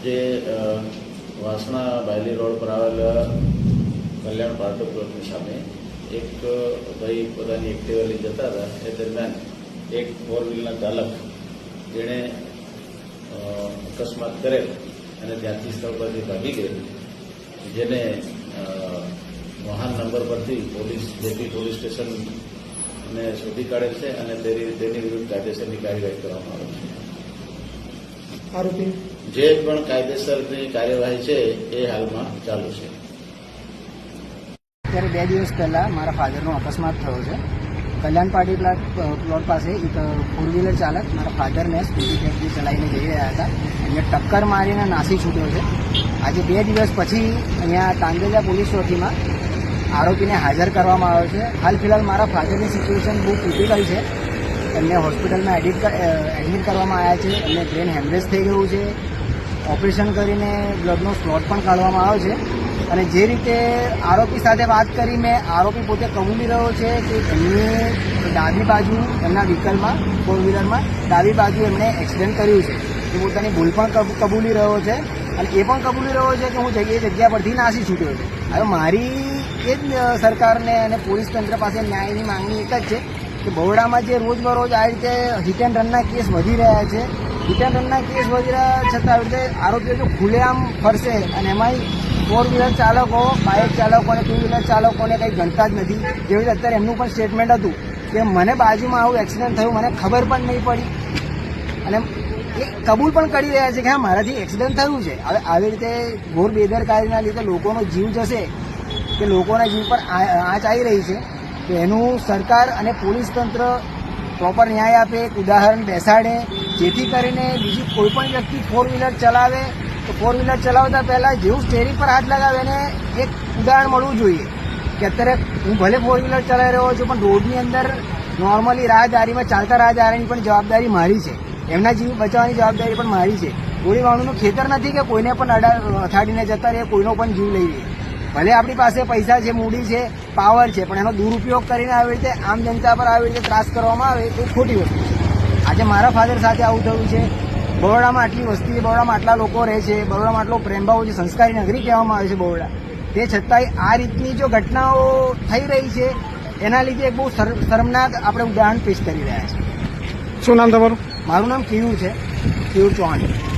જે વાસણા બાયલી રોડ પર આવેલા કલ્યાણ પાર્ટો પ્લોટની સામે એક ભાઈ પોતાની એક્ટિવા લઈ જતા હતા. એ દરમિયાન એક ફોર વ્હીલના ચાલક જેણે અકસ્માત કરેલ અને ત્યાંથી સ્થળ પરથી ભાગી ગયેલ, જેને વાહન નંબર પરથી પોલીસ જેપી પોલીસ સ્ટેશનને શોધી કાઢેલ છે અને તેની વિરુદ્ધ કાયદેસરની કાર્યવાહી કરવામાં આવે છે. આરોપી જે પણ કાયદેસરની કાર્યવાહી છે એ હાલમાં ચાલુ છે. અત્યારે 2 દિવસ પહેલાં મારા ફાધરનો અકસ્માત થયો છે. કલ્યાણ પાર્ટી પ્લોટ પાસે એક ફોર વ્હીલર ચાલક મારા ફાધરને સ્કૂટી ટેક્સી ચલાવીને જઈ રહ્યા હતા. અહીંયા ટક્કર મારીને નાસી છૂટ્યો છે. આજે 2 દિવસ પછી અહીંયા તાંગેજા પોલીસ ચોકીમાં આરોપીને હાજર કરવામાં આવ્યો છે. હાલ ફિલહાલ મારા ફાધરની સિચ્યુએશન બહુ ક્રિટિકલ છે. એમને હોસ્પિટલમાં એડમિટ કરવામાં આવ્યા છે. એમને બ્રેન હેમરેજ થઈ ગયું છે. ઓપરેશન કરીને બ્લડનો સ્લોટ પણ કાઢવામાં આવ્યો છે. અને જે રીતે આરોપી સાથે વાત કરી મેં, આરોપી પોતે કબૂલી રહ્યો છે કે એમની ડાબી બાજુ એમના વ્હીકલમાં ફોર વ્હીલરમાં ડાબી બાજુ એમણે એક્સિડન્ટ કર્યું છે. એ પોતાની ભૂલ પણ કબૂલી રહ્યો છે અને એ પણ કબૂલી રહ્યો છે કે હું એ જગ્યા પરથી નાસી છૂટ્યો છે. હવે મારી એ જ સરકારને અને પોલીસ તંત્ર પાસે ન્યાયની માંગણી એક જ છે કે બરોડામાં જે રોજબરોજ આ રીતે હિટ એન્ડ રનના કેસ વધી રહ્યા છે, હિટ એન્ડ રનના કેસ વધી રહ્યા છતાં આવી રીતે આરોપીઓ જો ખુલ્લેઆમ ફરશે અને એમાંય ફોર વ્હીલર ચાલકો, બાઇક ચાલકો અને ટુ વ્હીલર ચાલકોને કંઈ ગણતા જ નથી. જેવી રીતે અત્યારે એમનું પણ સ્ટેટમેન્ટ હતું કે મને બાજુમાં આવું એક્સિડન્ટ થયું, મને ખબર પણ નહીં પડી, અને એ કબૂલ પણ કરી રહ્યા છે કે હા મારાથી એક્સિડન્ટ થયું છે. હવે આવી રીતે ઘોર બેદરકારીના લીધે લોકોનો જીવ જશે, કે લોકોના જીવ પર આંચ આવી રહી છે, તો એનું સરકાર અને પોલીસ તંત્ર પ્રોપર ન્યાય આપે, એક ઉદાહરણ બેસાડે, જેથી કરીને બીજી કોઈ પણ વ્યક્તિ ફોર વ્હીલર ચલાવે તો ફોર વ્હીલર ચલાવતા પહેલાં જેવું સ્ટેરિંગ પર હાથ લગાવે એને એક ઉદાહરણ મળવું જોઈએ કે અત્યારે હું ભલે ફોર વ્હીલર ચલાવી રહ્યો છું પણ રોડની અંદર નોર્મલી રાહદારીમાં ચાલતા રાહદારીની પણ જવાબદારી મારી છે. એમના જીવ બચાવવાની જવાબદારી પણ મારી છે. કોઈ વાળુનું ખેતર નથી કે કોઈને પણ અથાડીને જતા રહે, કોઈનો પણ જીવ લઈ લે. ભલે આપણી પાસે પૈસા છે, મૂડી છે, પાવર છે, પણ એનો દુરુપયોગ કરીને આવી રીતે આમ જનતા પર આવી રીતે ત્રાસ કરવામાં આવે એ ખોટી વસ્તુ છે. આજે મારા ફાધર સાથે આવું થયું છે. બરોડામાં આટલી વસ્તી, બરોડામાં આટલા લોકો રહે છે, બરોડામાં આટલો પ્રેમભાવ છે, સંસ્કારી નગરી કહેવામાં આવે છે બરોડા. તે છતાંય આ રીતની જો ઘટનાઓ થઈ રહી છે એના લીધે એક બહુ શર્મનાક આપણે ઉદાહરણ પેશ કરી રહ્યા છીએ. શું નામ તમારું? મારું નામ કેયુર છે, કેયુર ચૌહાણ.